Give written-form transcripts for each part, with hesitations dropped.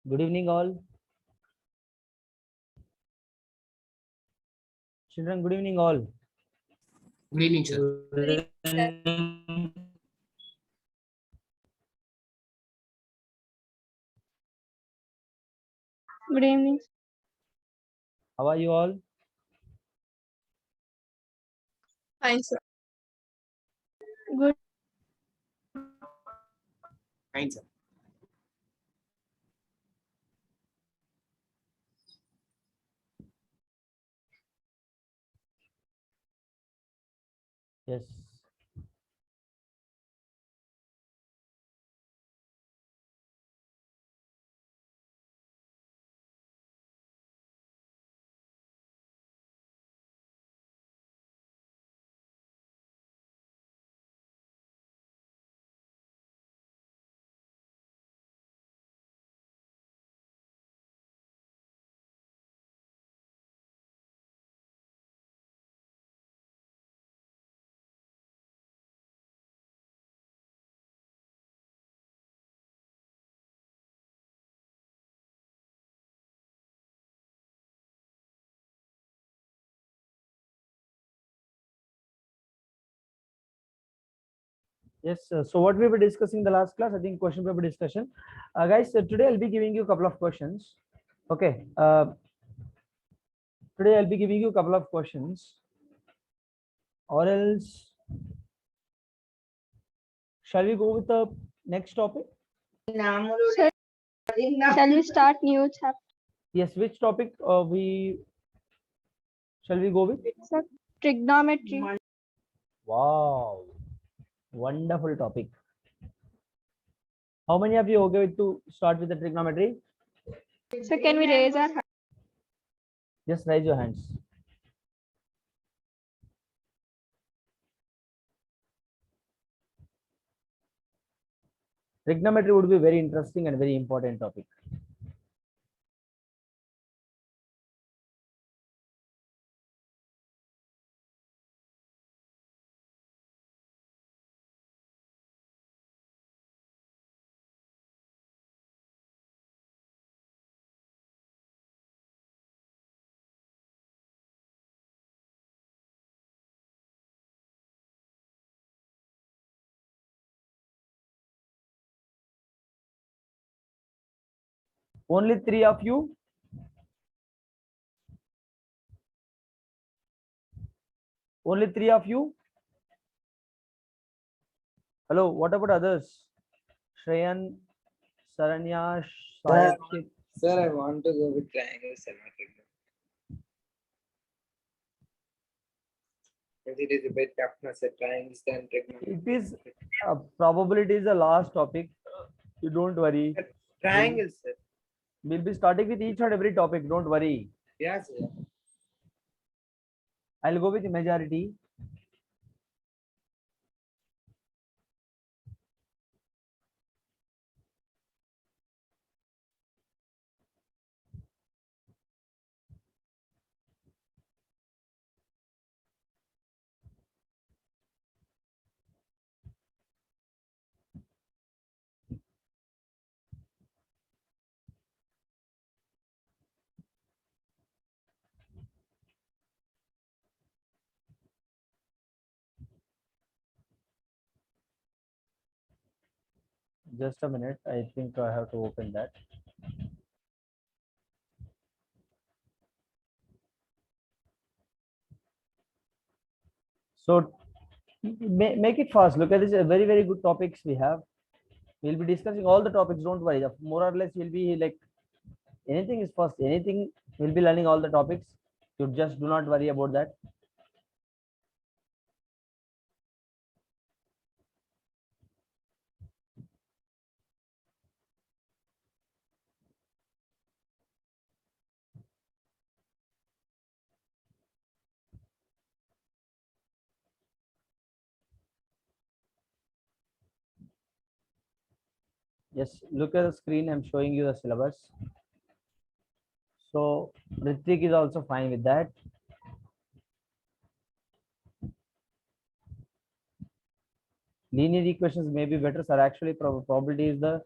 Good evening, all. Children, good evening, all. Good evening, sir. Good Good evening. How are you all? Fine, sir. Good. Fine, sir. Yes. Yes. So what we were discussing in the last class, I think question paper discussion. Guys, today I'll be giving you a couple of questions. Okay. Today I'll be giving you a couple of questions. Or else, shall we go with the next topic? Sir, shall we start new chapter? Yes. Which topic we shall we go with? Sir, trigonometry. Wow. Wonderful topic. How many of you okay with to start with the trigonometry? So can we raise our hand? Just raise your hands. Trigonometry would be very interesting and very important topic. Only three of you? Only three of you? Hello, what about others? Shreyan, Saranya, Sayakshit. Sir, I want to go with triangles and not trigonometry. Because it is a bit toughness at triangles than trigonometry. It is probably it is the last topic. You don't worry. Triangles, sir. We'll be starting with each and every topic. Don't worry. Yes, sir. I'll go with the majority. Just a minute. I think I have to open that. So make it fast. Look at this. Very, very good topics we have. We'll be discussing all the topics. Don't worry. More or less, we'll be like anything is first. Anything we'll be learning all the topics. You just do not worry about that. Yes, look at the screen. I'm showing you the syllabus. So Ritik is also fine with that. Linear equations may be better, sir. Actually, probability is the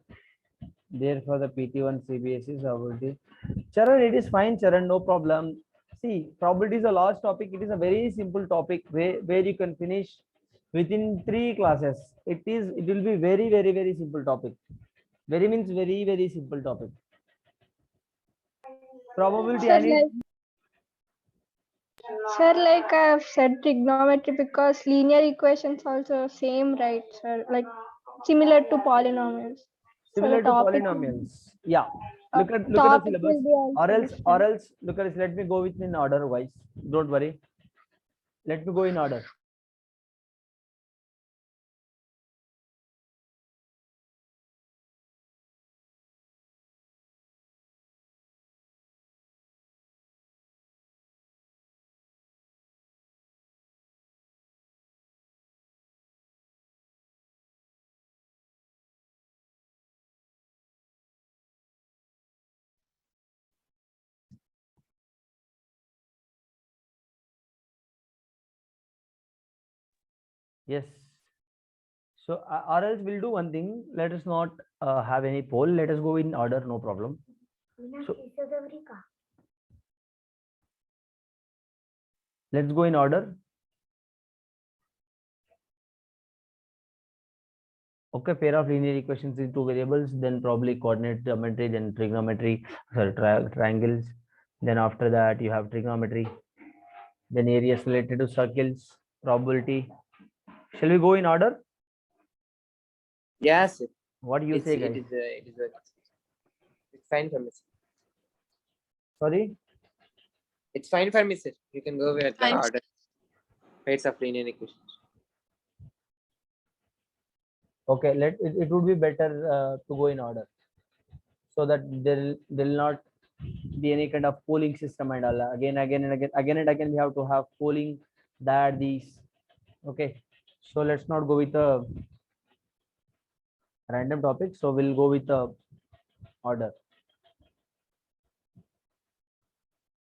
There for the PT1 CBSE probability. Charan, it is fine, Charan, no problem. See, probability is a large topic. It is a very simple topic where you can finish within 3 classes. It will be very simple topic. Very means very simple topic. Probability I need. Sir, like I've said trigonometry because linear equations also same, right, sir? Like similar to polynomials. Similar to topic- polynomials. Yeah. uh, Look at the topic syllabus. will be also Or different. else look at this. Let me go with in order wise. Don't worry. Let me go in order. Yes. So or else we'll do one thing. Let us not have any poll. Let us go in order. No problem. So, let's go in order. Okay, pair of linear equations in 2 variables, then probably coordinate geometry, then trigonometry, sorry, triangles. Then after that you have trigonometry, then areas related to circles, probability. Shall we go in order? Yes, sir. What do you say, guys? It's fine for me, sir. Sorry? It's fine for me, sir. You can go with the order. Pairs of linear equations. Okay, it would be better to go in order, so that there will not be any kind of polling system and all. Again and again we have to have polling that these. Okay, so let's not go with a random topic. So we'll go with the order.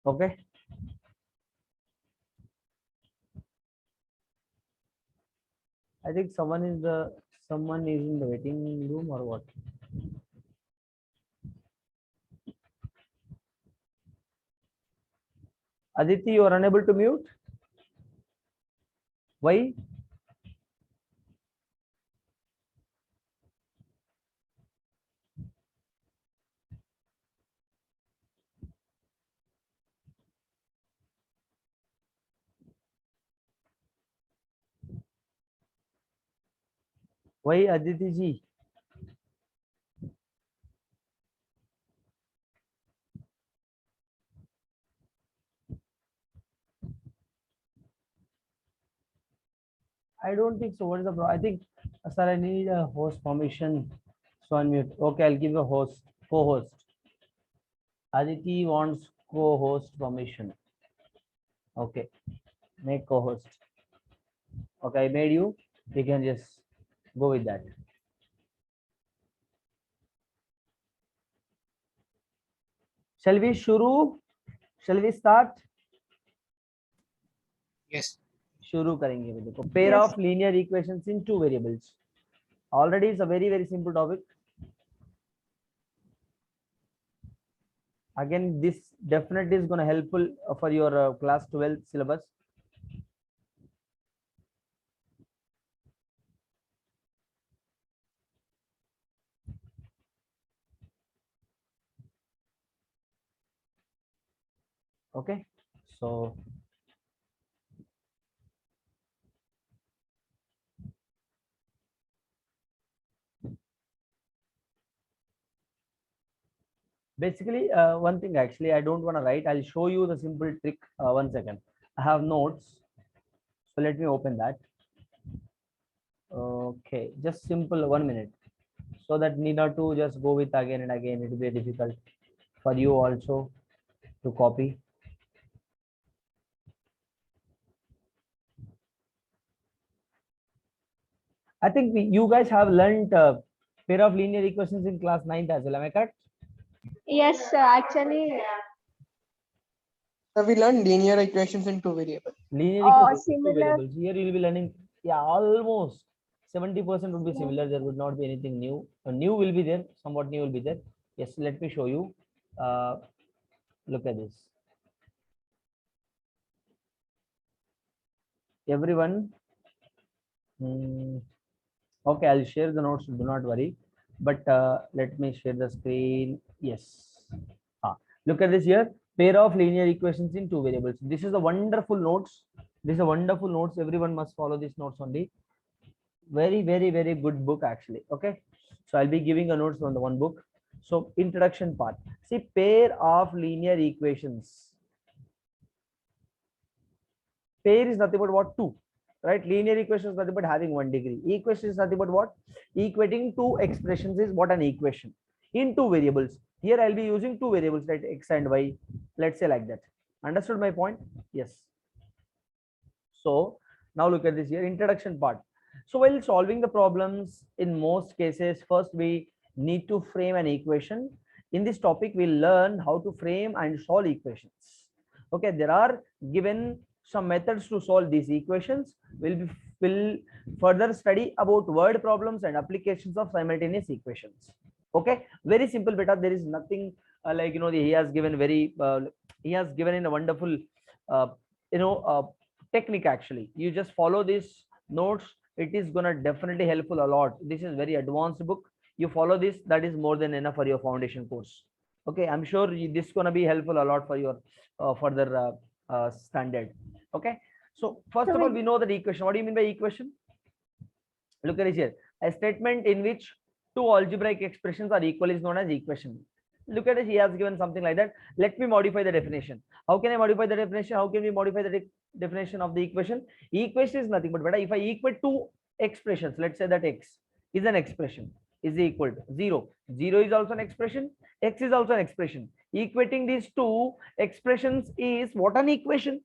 Okay. I think someone is in the waiting room or what? Aditi, you are unable to mute. Why? Why, Aditi ji? I don't think so. What is the problem? I think, sir, I need a host permission. So unmute. Okay, I'll give a host, co-host. Aditi wants co-host permission. Okay, make co-host. Okay, I made you. We can just go with that. Shall we shuru? Shall we start? Yes. शुरू करेंगे अभी देखो pair Yes. of linear equations in 2 variables. Already it's a very simple topic. Again, this definitely is going to helpful for your class 12 syllabus. Okay, so basically one thing, actually I don't want to write. I'll show you the simple trick. 1 second, I have notes, so let me open that. Okay, just simple 1 minute, so that need not to just go with again and again. It will be difficult for you also to copy. I think you guys have learned pair of linear equations in class 9th as well. Am I correct? Yes, sir, actually, So we learned linear equations in 2 variables. Linear or equations in 2 similar. variables. Here you will be learning, yeah, almost 70% would be similar. There would not be anything new. New will be there, somewhat new will be there. Yes, let me show you. Look at this. Everyone. Okay, I'll share the notes. Do not worry. But let me share the screen. Yes. Look at this here. Pair of linear equations in two variables. This is a wonderful notes. This is a wonderful notes. Everyone must follow these notes only. Very, very, very good book actually. Okay. So I'll be giving a notes from the one book. So introduction part. See, pair of linear equations. Pair is nothing but what? Two. Right? Linear equation is nothing but having one degree. Equation is nothing but what? Equating two expressions is what an equation in two variables. Here I'll be using two variables, right? X and Y. Let's say like that. Understood my point? Yes. So now look at this here, introduction part. So while solving the problems, in most cases, first we need to frame an equation. In this topic, we'll learn how to frame and solve equations. Okay, there are given some methods to solve these equations. We'll further study about word problems and applications of simultaneous equations. Okay, very simple beta. There is nothing like, you know, he has given very he has given in a wonderful technique. Actually, you just follow these notes, it is gonna definitely helpful a lot. This is very advanced book. You follow this, that is more than enough for your foundation course. Okay, I'm sure this is gonna be helpful a lot for your further standard. Okay, so first of all, we know that equation. What do you mean by equation? Look at it here. A statement in which two algebraic expressions are equal is known as equation. Look at it, he has given something like that. Let me modify the definition. How can I modify the definition? How can we modify the definition of the equation? Equation is nothing but if I equate two expressions, let's say that x is an expression, is equal to 0. 0 is also an expression, x is also an expression. Equating these two expressions is what an equation?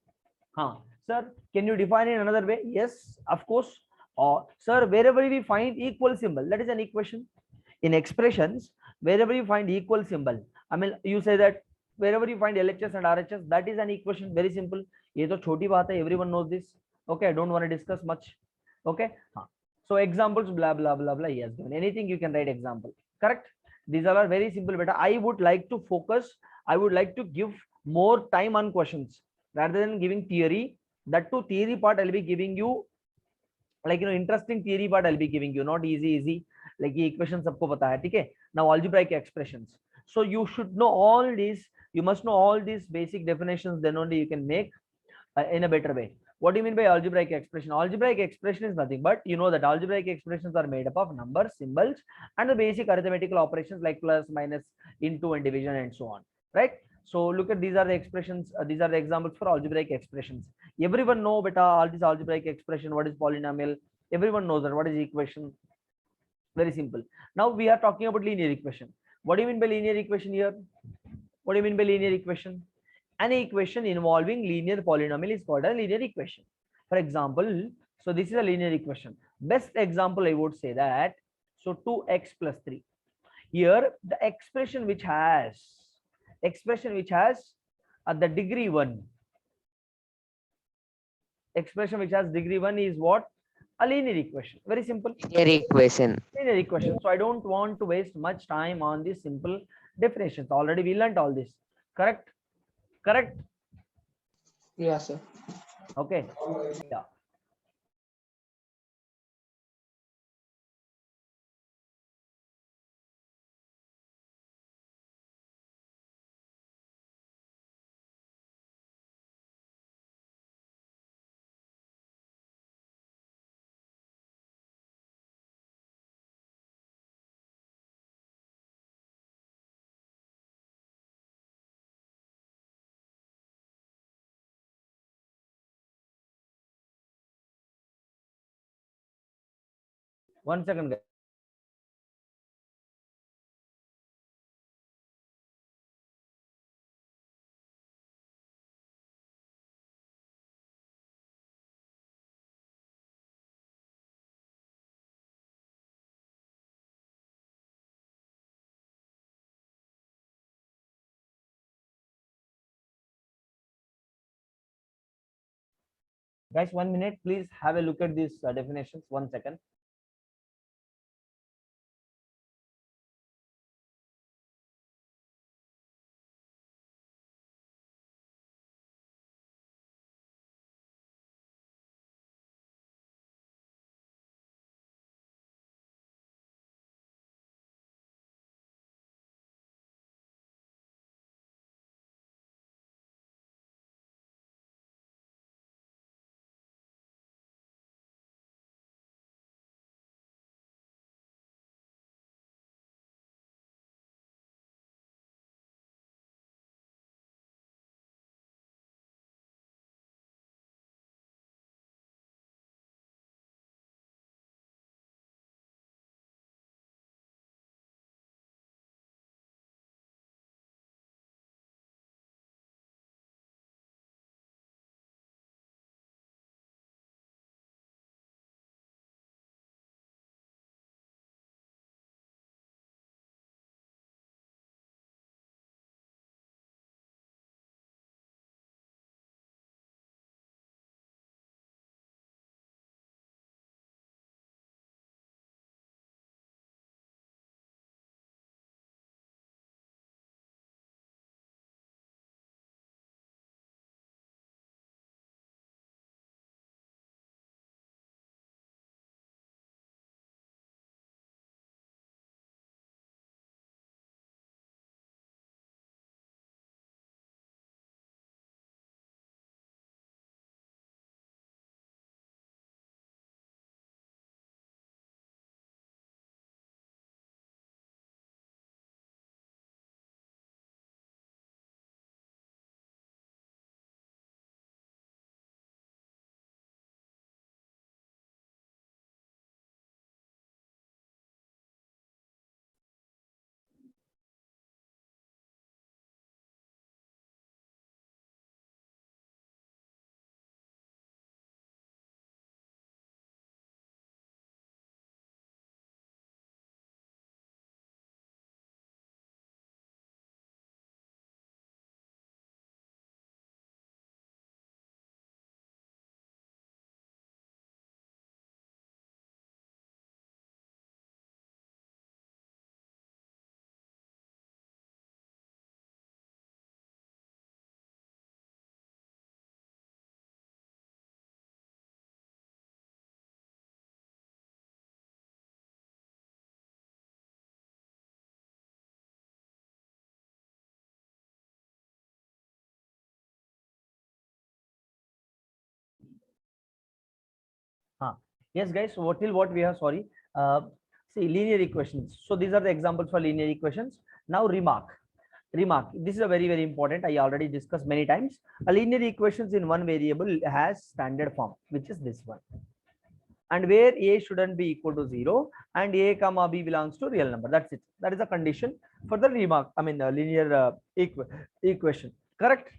Sir, can you define it in another way? Yes, of course. Sir, wherever we find equal symbol, that is an equation. In expressions, wherever you find equal symbol, I mean, you say that wherever you find LHS and RHS, that is an equation. Very simple. Ye to choti baat hai, everyone knows this. Okay, I don't want to discuss much. Okay. So examples, blah blah blah blah. He has given anything, you can write example. Correct. These are very simple. Beta, I would like to focus. I would like to give more time on questions rather than giving theory. That too, theory part I'll be giving you, like, you know, interesting theory part I'll be giving you, not easy. Like equations sabko pata hai, theek hai? Now algebraic expressions. So you should know all these. You must know all these basic definitions. Then only you can make in a better way. What do you mean by algebraic expression? Algebraic expression is nothing but, you know, that algebraic expressions are made up of numbers, symbols, and the basic arithmetical operations like plus, minus, into, and division, and so on. Right? So look at, these are the expressions. These are the examples for algebraic expressions. Everyone know beta all these algebraic expression. What is polynomial? Everyone knows that. What is equation? Very simple. Now we are talking about linear equation. What do you mean by linear equation here? What do you mean by linear equation? An equation involving linear polynomial is called a linear equation. For example, so this is a linear equation. Best example I would say that, so 2x plus 3. Here the expression which has the degree 1. Expression which has degree 1 is what? A linear equation. Very simple. Linear equation. Linear equation. So I don't want to waste much time on these simple definitions. Already we learned all this. Correct? Correct? Yeah, sir. Okay. Yeah. One second, guys. Guys, 1 minute, please have a look at these definitions. 1 second. Yes, guys. So what we have? Sorry. See, linear equations. So these are the examples for linear equations. Now remark. Remark. This is a very important. I already discussed many times. A linear equations in one variable has standard form, which is this one, and where a shouldn't be equal to 0 and a comma b belongs to real number. That's it. That is a condition for the remark. I mean, linear equation. Correct?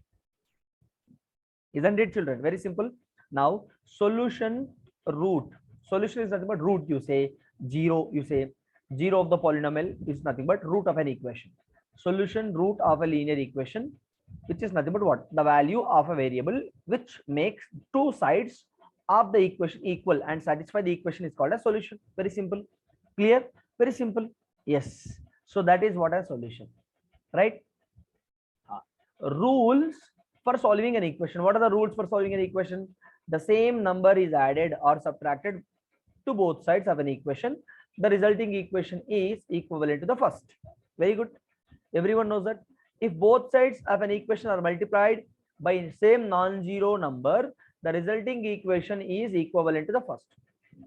Isn't it, children? Very simple. Now, solution root. Solution is nothing but root. You say 0. You say 0 of the polynomial is nothing but root of an equation. Solution root of a linear equation, which is nothing but what? The value of a variable which makes two sides of the equation equal and satisfy the equation is called a solution. Very simple. Clear? Very simple. Yes. So that is what a solution. Right? Rules for solving an equation. What are the rules for solving an equation? The same number is added or subtracted to both sides of an equation. The resulting equation is equivalent to the first. Very good. Everyone knows that. If both sides of an equation are multiplied by same non-zero number, the resulting equation is equivalent to the first.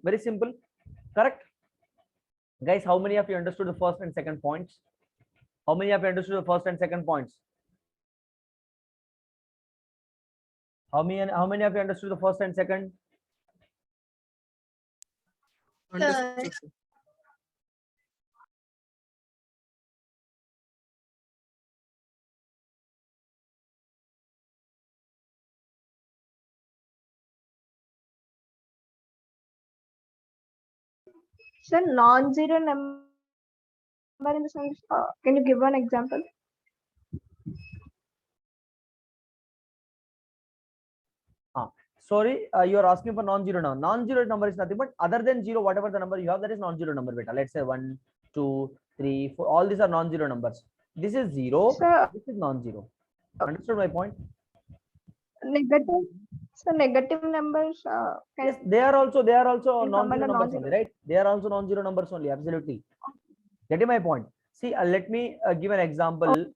Very simple. Correct? Guys, how many of you understood the first and second points? How many of you understood the first and second points? How many of you understood the first and second? Understood, sir. So non-zero number in the sense, can you give one example? Sorry, you are asking for non-zero now. Non-zero number is nothing but other than 0, whatever the number you have, that is non-zero number, beta. Let's say 1, 2, 3, 4. All these are non-zero numbers. This is 0. So This is non-zero. Understood my point? negative. So negative numbers. Can Yes, they are also you come non-zero under numbers non-zero? only, right? They are also non-zero numbers only. Absolutely. Getting my point? See, let me give an example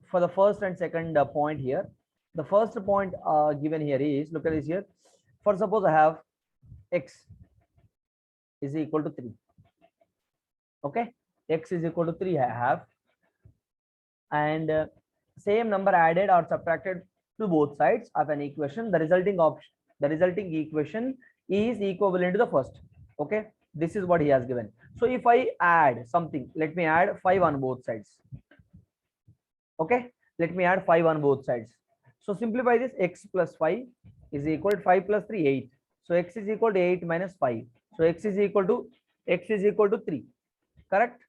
for the first and second point here. The first point given here is, look at this here. For suppose I have x is equal to 3. Okay, x is equal to 3 I have, and same number added or subtracted to both sides of an equation. The resulting equation is equivalent to the first. Okay, this is what he has given. So if I add something, let me add 5 on both sides. Okay, let me add 5 on both sides. So simplify this. X plus 5 is equal to 5 plus 3, 8. So x is equal to 8 minus 5. So x is equal to 3. Correct?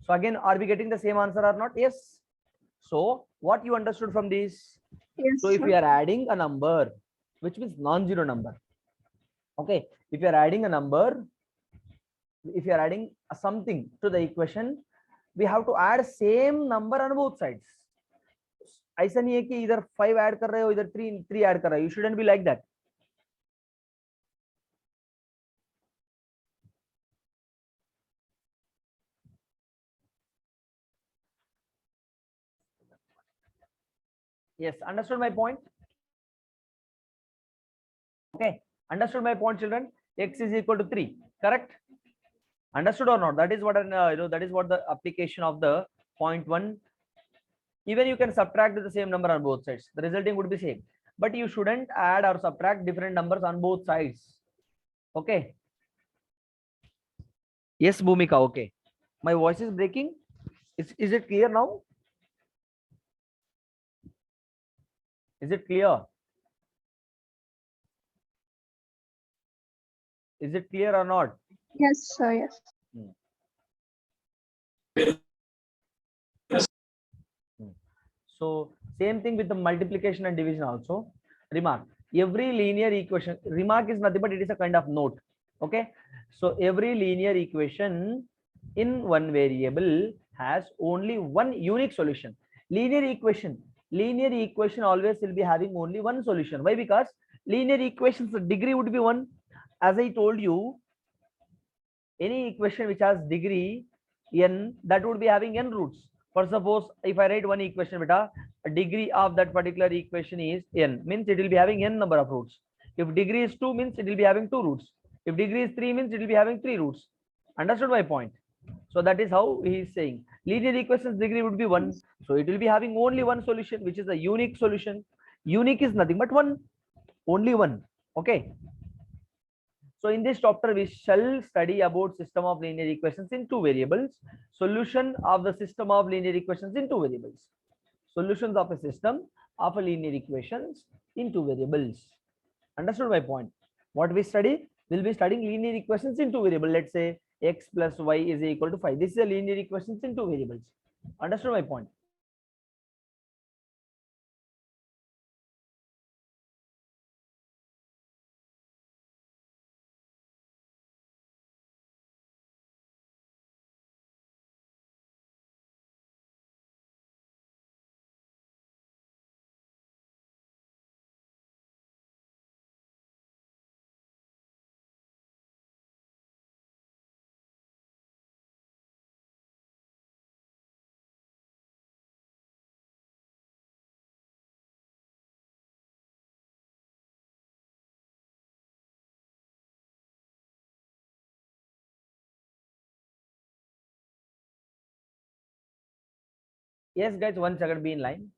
So again, are we getting the same answer or not? Yes. So what you understood from this? Yes. So if sir. we are adding a number, which means non-zero number. Okay, if you are adding a number, if you are adding something to the equation, we have to add same number on both sides. ऐसा नहीं है कि इधर 5 add कर रहे हो, इधर 3 add कर रहे हो. You shouldn't be like that. Yes, understood my point? Okay, understood my point, children? X is equal to 3, correct? Understood or not? That is what that is what the application of the point 1. Even you can subtract the same number on both sides. The resulting would be same. But you shouldn't add or subtract different numbers on both sides. Okay. Yes, Bhumika. Okay. My voice is breaking. Is it clear now? Is it clear? Is it clear or not? Yes, sir. Yes. So same thing with the multiplication and division also. Remark, every linear equation, remark is nothing but it is a kind of note. Okay, so every linear equation in one variable has only one unique solution. Linear equation always will be having only one solution. Why? Because linear equations, the degree would be 1. As I told you, any equation which has degree n, that would be having n roots. For suppose if I write one equation, beta, a degree of that particular equation is n, means it will be having n number of roots. If degree is 2, means it will be having 2 roots. If degree is 3 means it will be having 3 roots. Understood my point? So that is how he is saying linear equations degree would be 1. So it will be having only one solution, which is a unique solution. Unique is nothing but one, only one. Okay. So in this chapter, we shall study about system of linear equations in 2 variables. Solution of the system of linear equations in 2 variables. Solutions of a system of a linear equations in 2 variables. Understood my point? What we study? We'll be studying linear equations in 2 variables. Let's say x plus y is equal to 5. This is a linear equations in 2 variables. Understood my point? Yes, guys, 1 second, be in line.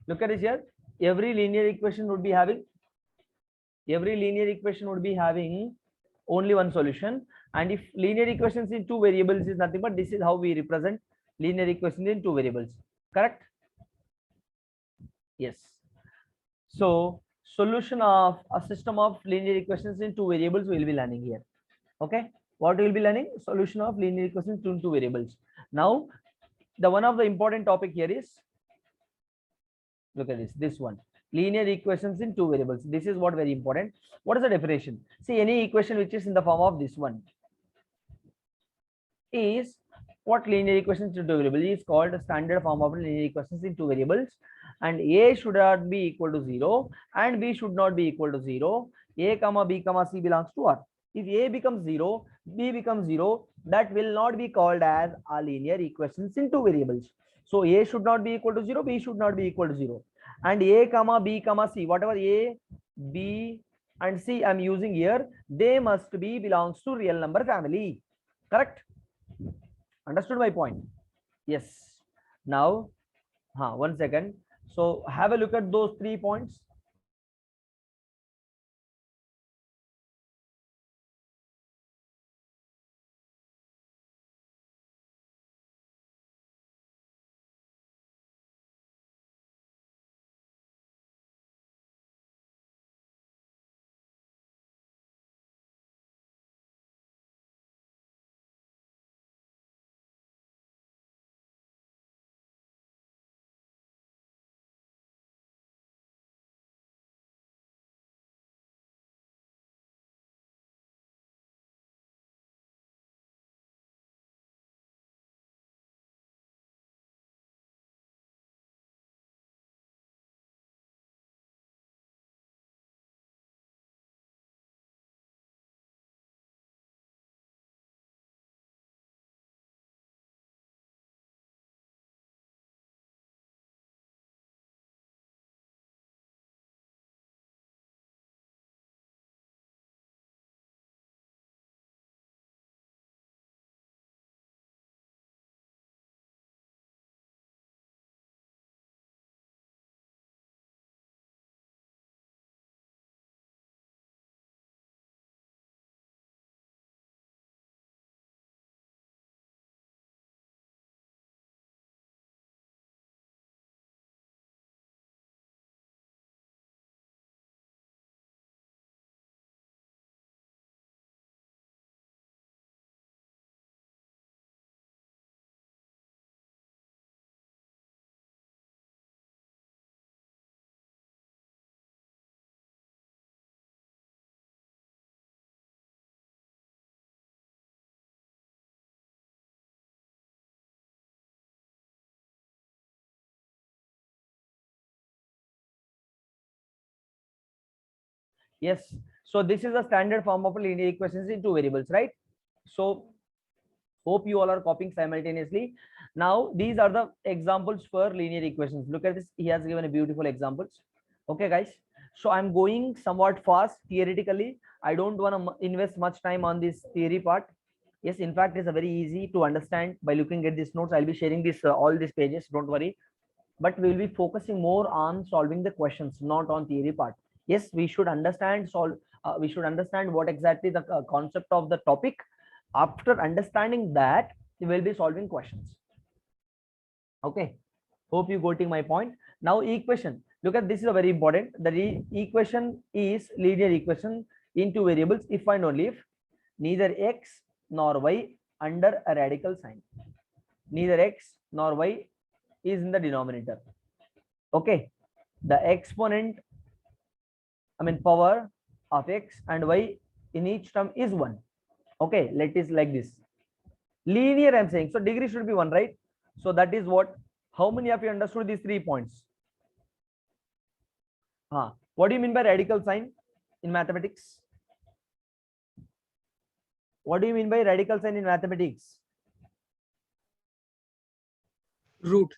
Look at this here. Every linear equation would be having only one solution. And if linear equations in 2 variables is nothing but this is how we represent linear equations in 2 variables. Correct? Yes. So solution of a system of linear equations in 2 variables we will be learning here. Okay. What we will be learning? Solution of linear equations in 2 variables. Now, the one of the important topic here is, look at this one, linear equations in 2 variables. This is what very important. What is the definition? See, any equation which is in the form of this one is what linear equations in 2 variables is called a standard form of linear equations in 2 variables, and a should not be equal to 0 and b should not be equal to 0. A comma b comma c belongs to R. If a becomes 0, b becomes 0, that will not be called as a linear equations in 2 variables. So a should not be equal to 0, b should not be equal to 0, and a comma b comma c, whatever a, b and c I'm using here, they must be belongs to real number family. Correct? Understood my point? Yes. Now, 1 second. So have a look at those 3 points. Yes. So this is the standard form of linear equations in two variables, right? So hope you all are copying simultaneously. Now these are the examples for linear equations. Look at this. He has given a beautiful examples. Okay, guys. So I'm going somewhat fast theoretically. I don't want to invest much time on this theory part. Yes, in fact, it's a very easy to understand by looking at these notes. I'll be sharing this all these pages. Don't worry. But we'll be focusing more on solving the questions, not on theory part. Yes, we should understand we should understand what exactly the concept of the topic. After understanding that, we will be solving questions. Okay, hope you getting my point. Now equation, look at this is a very important. The equation is linear equation in two variables if and only if neither x nor y under a radical sign. Neither x nor y is in the denominator. Okay, the exponent, power of x and y in each term is 1. Okay, let is like this. Linear, I'm saying, so degree should be 1, right? So that is what, how many of you understood these 3 points? What do you mean by radical sign in mathematics? What do you mean by radical sign in mathematics? Root.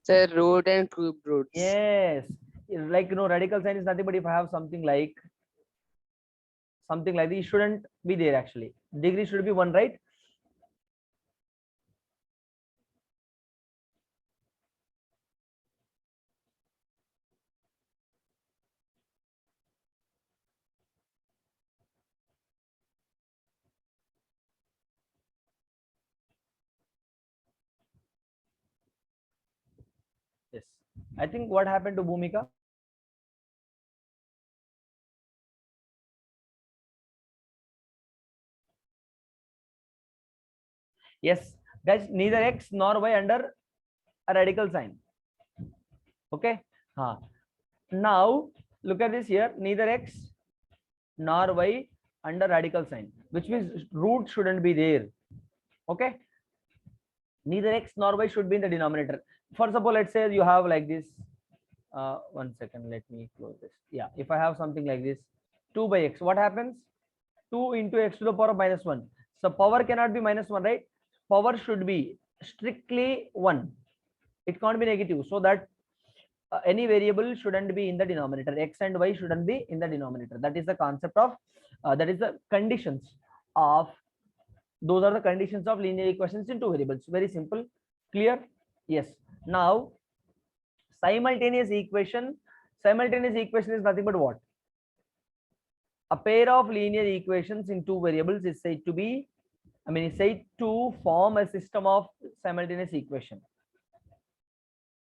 Sir, root and cube roots. Yes, like radical sign is nothing but if I have something like this, it shouldn't be there actually. Degree should be 1, right? Yes. I think what happened to Bhumika? Yes, guys, neither x nor y under a radical sign. Okay. Now look at this here. Neither x nor y under radical sign, which means root shouldn't be there. Okay. Neither x nor y should be in the denominator. For example, let's say you have like this. 1 second, let me close this. Yeah, if I have something like this, 2 by x, what happens? 2 into x to the power of -1. So power cannot be -1, right? Power should be strictly 1. It can't be negative. So that any variable shouldn't be in the denominator. X and y shouldn't be in the denominator. That is the concept of, that is the conditions of, those are the conditions of linear equations in two variables. Very simple. Clear? Yes. Now, simultaneous equation is nothing but what? A pair of linear equations in two variables is said to be, is said to form a system of simultaneous equation.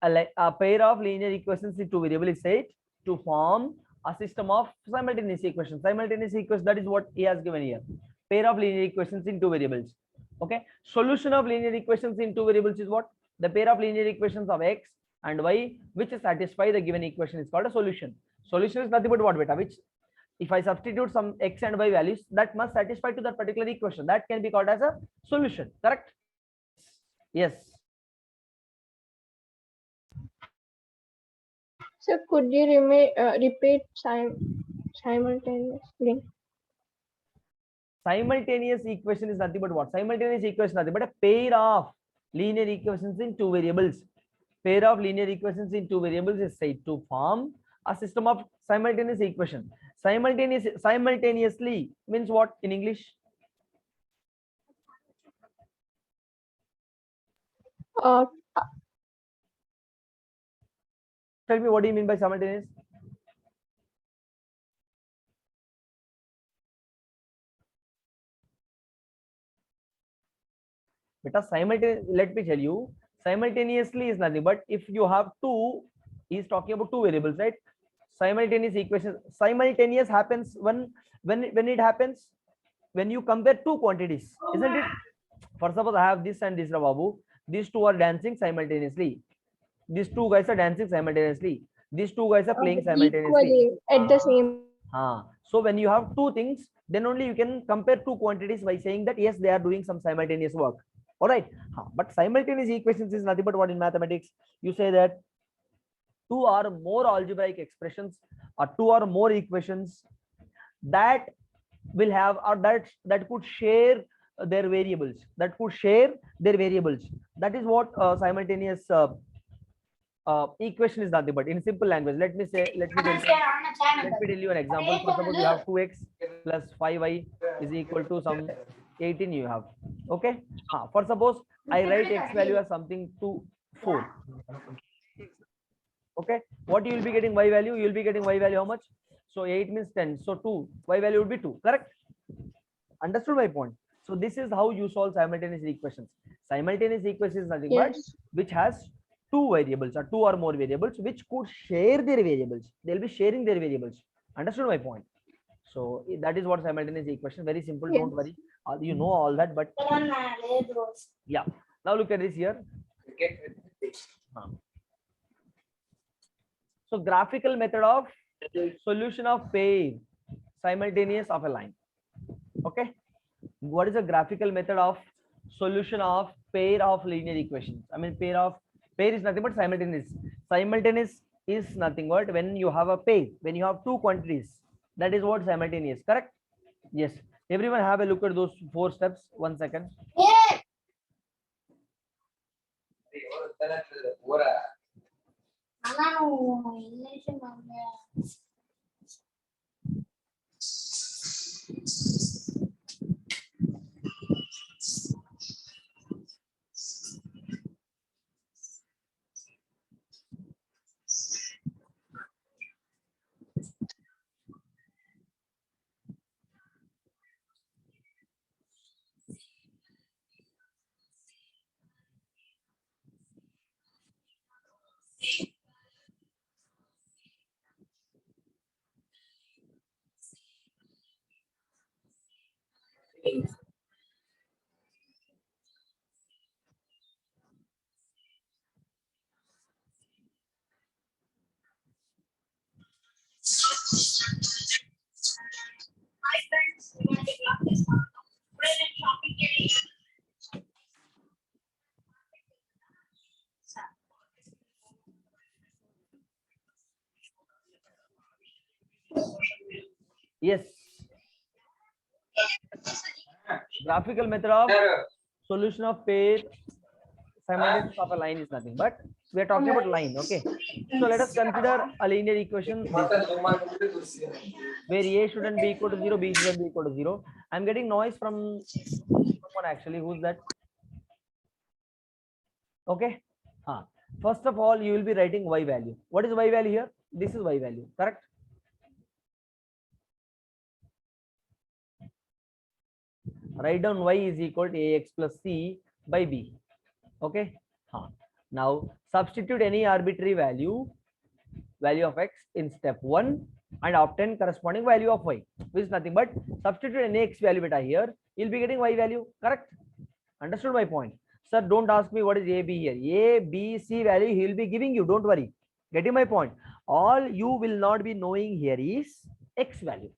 A pair of linear equations in two variables is said to form a system of simultaneous equations. Simultaneous equation, that is what he has given here. Pair of linear equations in two variables. Okay. Solution of linear equations in two variables is what? The pair of linear equations of x and y which satisfy the given equation is called a solution. Solution is nothing but what, beta? Which, if I substitute some x and y values, that must satisfy to that particular equation. That can be called as a solution. Correct? Yes. So could you repeat simultaneously? Simultaneous equation is nothing but what? Simultaneous equation is nothing but a pair of linear equations in two variables. Pair of linear equations in two variables is said to form a system of simultaneous equation. Simultaneously means what in English? Tell me, what do you mean by simultaneous? Because simultaneous, let me tell you, simultaneously is nothing but if you have two, he's talking about two variables, right? Simultaneous equation, simultaneous happens when it happens when you compare two quantities, isn't it? For suppose I have this and this, Babu. These two are dancing simultaneously. These two guys are dancing simultaneously. These two guys are playing simultaneously. Equally at the same. So when you have two things, then only you can compare two quantities by saying that yes, they are doing some simultaneous work. All right. But simultaneous equations is nothing but what in mathematics you say that two or more algebraic expressions or two or more equations that will have, or that could share their variables, that is what simultaneous equation is nothing but. In simple language, let me tell you an example. For suppose you have 2x plus 5y is equal to some 18 you have. Okay, for suppose I write x value as something to 4. Okay, what you will be getting y value? You will be getting y value how much? So 8 means 10, so 2, y value would be 2, correct? Understood my point? So this is how you solve simultaneous equations. Simultaneous equation is nothing but which has two variables or two or more variables which could share their variables. They'll be sharing their variables. Understood my point? So that is what simultaneous equation. Very simple. Yes. Don't worry. You know all that, but yeah. Now look at this here. So graphical method of solution of pair simultaneous of a line. Okay. What is a graphical method of solution of pair of linear equations? I mean, pair is nothing but simultaneous. Simultaneous is nothing but when you have a pair, when you have two quantities. That is what simultaneous, correct? Yes. Everyone have a look at those 4 steps. 1 second. Yes. Graphical method of solution of pair simultaneous of a line is nothing but we are talking about line. Okay. So let us consider a linear equation where a shouldn't be equal to 0, b shouldn't be equal to 0. I'm getting noise from someone actually. Who's that? Okay. First of all, you will be writing y value. What is y value here? This is y value, correct? Write down y is equal to ax plus c by b. Okay. Now substitute any arbitrary value of x in step 1 and obtain corresponding value of y, which is nothing but substitute any x value beta here. You'll be getting y value, correct? Understood my point? Sir, don't ask me what is a b here. A b c value he will be giving you. Don't worry. Getting my point? All you will not be knowing here is x value.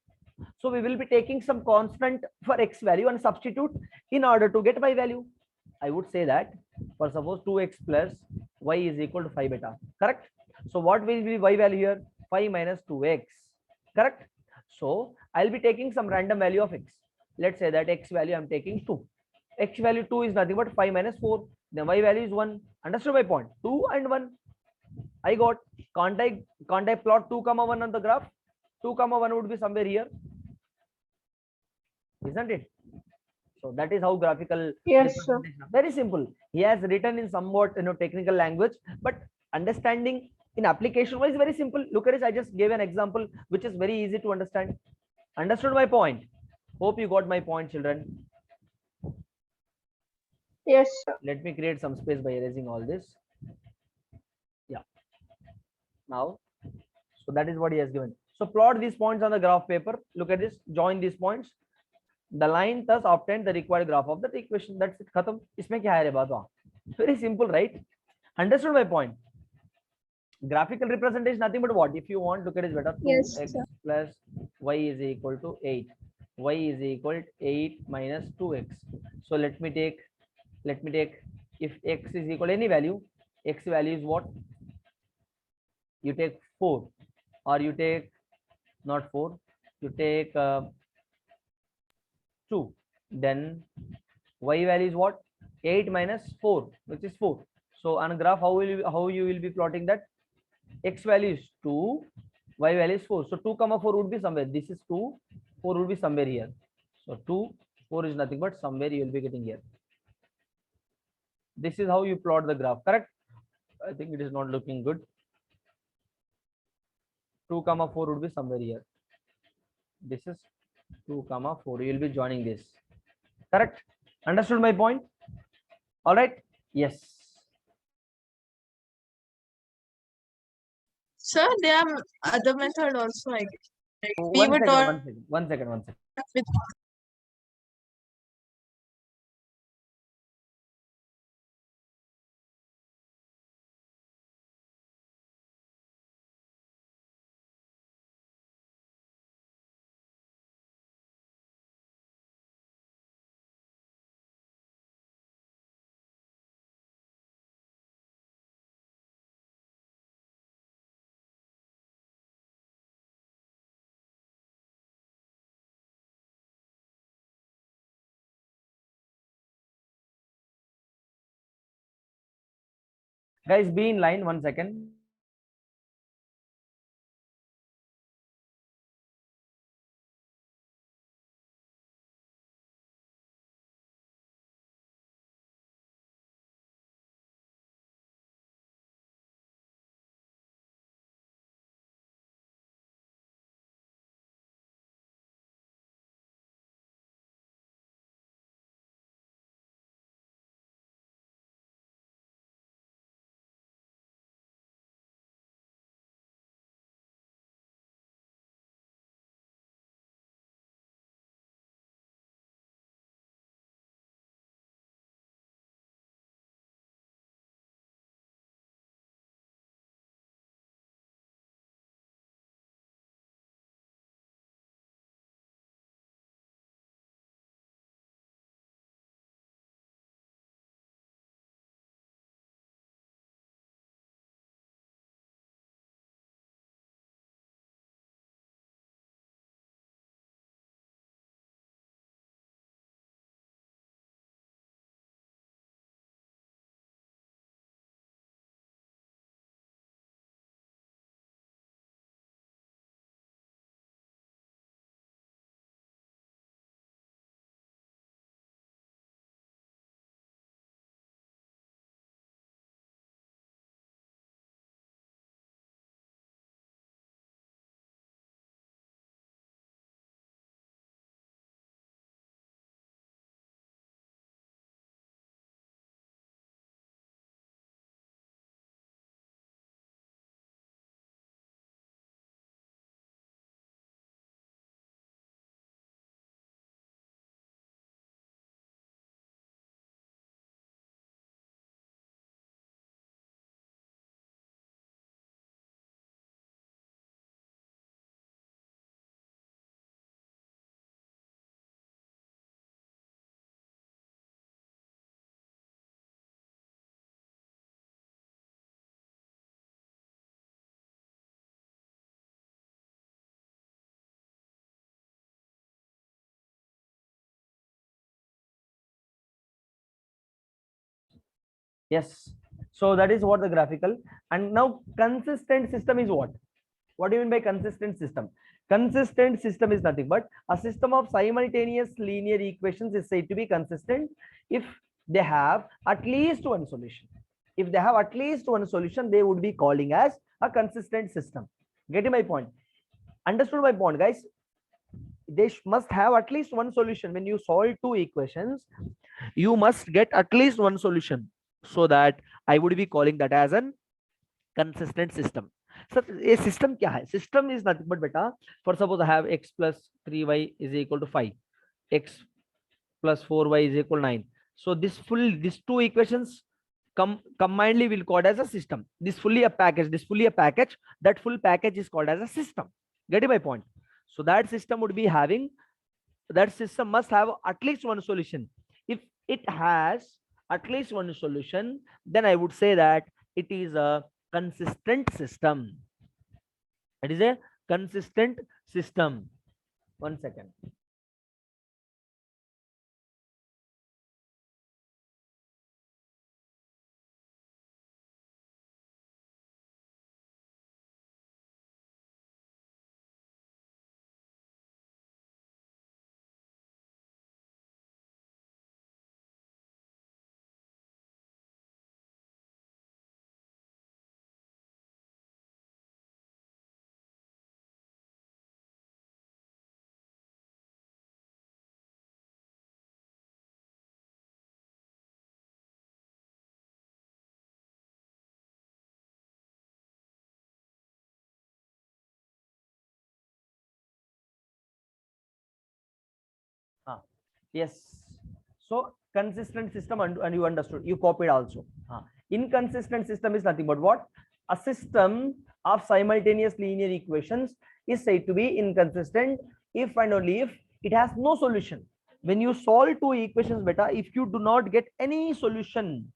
So we will be taking some constant for x value and substitute in order to get y value. I would say that for suppose 2x plus y is equal to 5 beta, correct? So what will be y value here? 5 minus 2x, correct? So I'll be taking some random value of x. Let's say that x value I'm taking 2. X value 2 is nothing but 5 minus 4. Then y value is 1. Understood my point? 2 and 1. I got. Can't I plot 2, 1 on the graph? 2, 1 would be somewhere here, isn't it? So that is how graphical. Yes, sir. Very simple. He has written in somewhat technical language, but understanding in application wise very simple. Look at this. I just gave an example which is very easy to understand. Understood my point? Hope you got my point, children. Yes, sir. Let me create some space by erasing all this. Yeah. Now, so that is what he has given. So plot these points on the graph paper. Look at this. Join these points. The line thus obtained the required graph of that equation. That's it. Khatam. Isme kya hai re baat? Very simple, right? Understood my point? Graphical representation nothing but what? If you want, look at it better. 2x plus y is equal to 8. Y is equal to 8 minus 2x. So let me take if x is equal to any value, x value is what? You take 4 or you take not 4. you take 2, then y value is what? 8 minus 4, which is 4. So on a graph, how you will be plotting that? X value is 2, y value is 4. So 2 comma 4 would be somewhere. This is 2, 4 would be somewhere here. So 2, 4 is nothing but somewhere you will be getting here. This is how you plot the graph, correct? I think it is not looking good. 2 comma 4 would be somewhere here. This is 2 comma 4. You will be joining this, correct? Understood my point? All right. Yes. Sir, there are other method also, I guess. Like we One were second, taught one second. with Guys, be in line. 1 second. Yes. So that is what the graphical. And now consistent system is what? What do you mean by consistent system? Consistent system is nothing but a system of simultaneous linear equations is said to be consistent if they have at least one solution. If they have at least one solution, they would be calling as a consistent system. Getting my point? Understood my point, guys? They must have at least one solution. When you solve two equations, you must get at least one solution. So that I would be calling that as an consistent system. So a system kya hai? System is nothing but beta. For suppose I have x plus 3y is equal to 5, x plus 4y is equal to 9. So these two equations combinedly will called as a system. This fully a package. That full package is called as a system. Getting my point? So that system would be having, that system must have at least one solution. If it has at least one solution, then I would say that it is a consistent system. It is a consistent system. 1 second. Yes. So consistent system, and you understood. You copied also. Inconsistent system is nothing but what? A system of simultaneous linear equations is said to be inconsistent if and only if it has no solution. When you solve two equations beta, if you do not get any solution,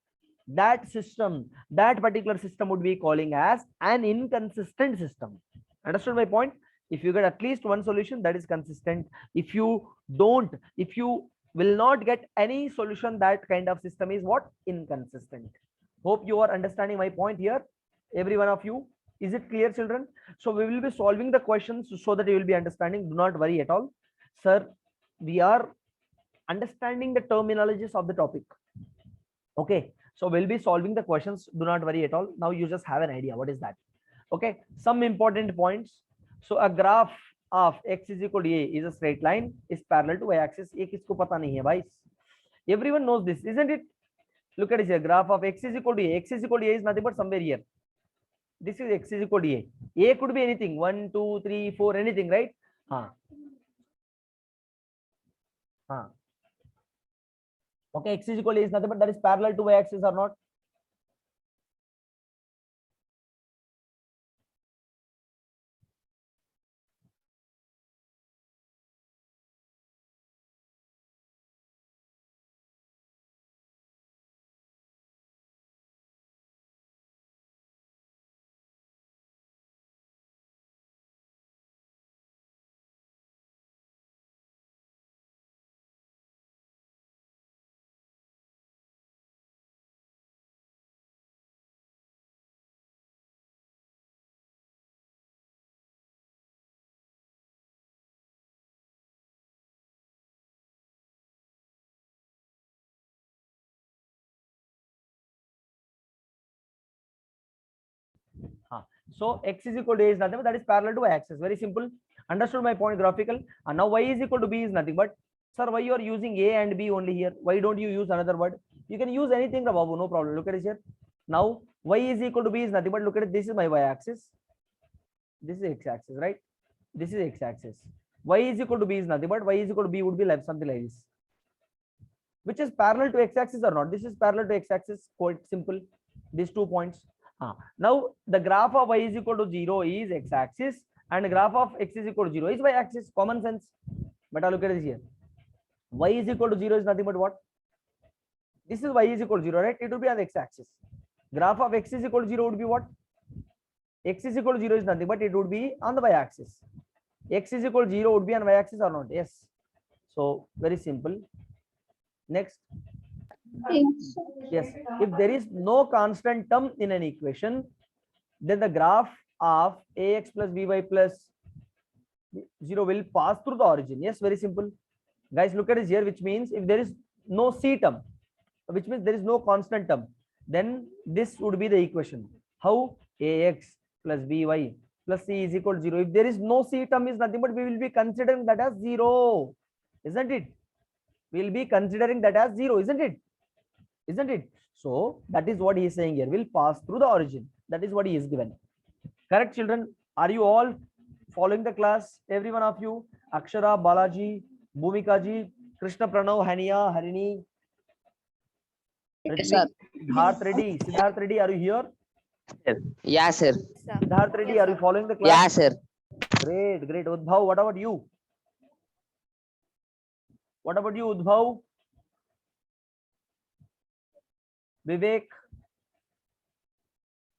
that system, that particular system would be calling as an inconsistent system. Understood my point? If you get at least one solution, that is consistent. If you don't, if you will not get any solution, that kind of system is what? Inconsistent. Hope you are understanding my point here, every one of you. Is it clear, children? So we will be solving the questions so that you will be understanding. Do not worry at all, sir. We are understanding the terminologies of the topic. Okay, so we'll be solving the questions. Do not worry at all. Now you just have an idea what is that. Okay, some important points. So a graph of x is equal to a is a straight line is parallel to y-axis. ये किसको पता नहीं है भाई? Everyone knows this, isn't it? Look at it here. Graph of x is equal to a. X is equal to a is nothing but somewhere here. This is x is equal to a. A could be anything. 1, 2, 3, 4, anything, right? Okay, x is equal to a is nothing but that is parallel to y-axis or not? So x is equal to a is nothing but that is parallel to y-axis. Very simple. Understood my point? Graphical. And now y is equal to b is nothing but, sir, why you are using a and b only here? Why don't you use another word? You can use anything, Babu, no problem. Look at it here. Now y is equal to b is nothing but, look at it. This is my y-axis. This is x-axis, right? This is x-axis. Y is equal to b is nothing but y is equal to b would be like something like this, which is parallel to x-axis or not? This is parallel to x-axis. Quite simple. These 2 points. Now the graph of y is equal to 0 is x-axis and the graph of x is equal to 0 is y-axis. Common sense. But look at this here. Y is equal to 0 is nothing but what? This is y is equal to 0, right? It will be on the x-axis. Graph of x is equal to 0 would be what? X is equal to 0 is nothing but it would be on the y-axis. X is equal to 0 would be on y-axis or not? Yes. So very simple. Next. Yes, if there is no constant term in an equation, then the graph of ax plus by plus 0 will pass through the origin. Yes, very simple. Guys, look at this here, which means if there is no c term, which means there is no constant term, then this would be the equation. How? Ax plus by plus c is equal to 0. If there is no c term is nothing but we will be considering that as 0, isn't it? We will be considering that as 0, isn't it? Isn't it? So that is what he is saying here, will pass through the origin. That is what he is given. Correct, children? Are you all following the class? Every one of you? Akshara, Balaji, Bhumika ji, Krishna Pranav, Hania, Harini, Yes, sir. Siddharth Reddy. Siddharth Reddy, are you here? Yeah, sir. Siddharth Reddy, are you following the class? Yeah, sir. Great, great. Udbhav, what about you? What about you, Udbhav? Vivek,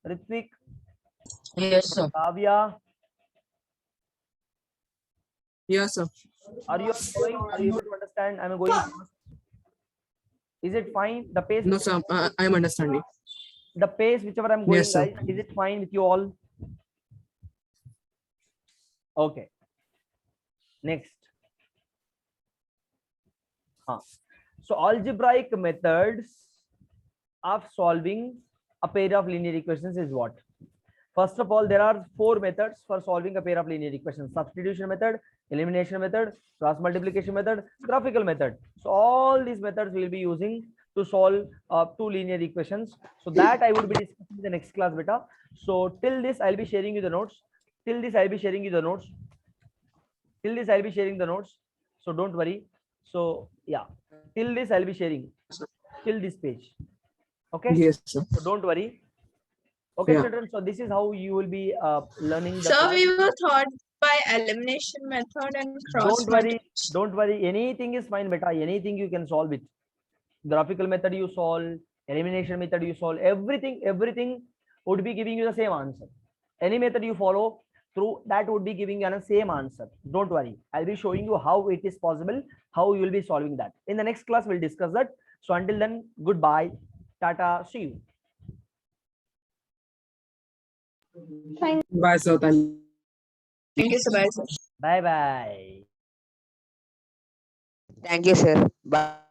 Ritvik, Yes, sir. Kavya, Yes, sir. Are you following? Are you able to understand? I'm going fast. Is it fine? The pace, No, sir. I am understanding. the pace whichever I'm going, Yes, sir. guys, is it fine with you all? Okay. Next. So algebraic methods of solving a pair of linear equations is what? First of all, there are 4 methods for solving a pair of linear equations: substitution method, elimination method, cross multiplication method, graphical method. So all these methods we will be using to solve 2 linear equations. So that I would be discussing in the next class, beta. So till this I'll be sharing you the notes. Till this I'll be sharing you the notes. Till this I'll be sharing the notes. So don't worry. So yeah, till this I'll be sharing till this page. Okay. Yes, sir. So don't worry. Okay, Yeah. children. So this is how you will be learning the So class. we were taught by elimination method and cross Don't worry. multiplication. Don't worry. Anything is fine, beta. Anything you can solve it. Graphical method you solve, elimination method you solve. Everything would be giving you the same answer. Any method you follow through, that would be giving you the same answer. Don't worry. I'll be showing you how it is possible, how you will be solving that. In the next class, we'll discuss that. So until then, goodbye. Tata. See you. Thank Bye, sir. Thank you. Thank you, Subhai sir. Bye bye. Thank you, sir. Bye.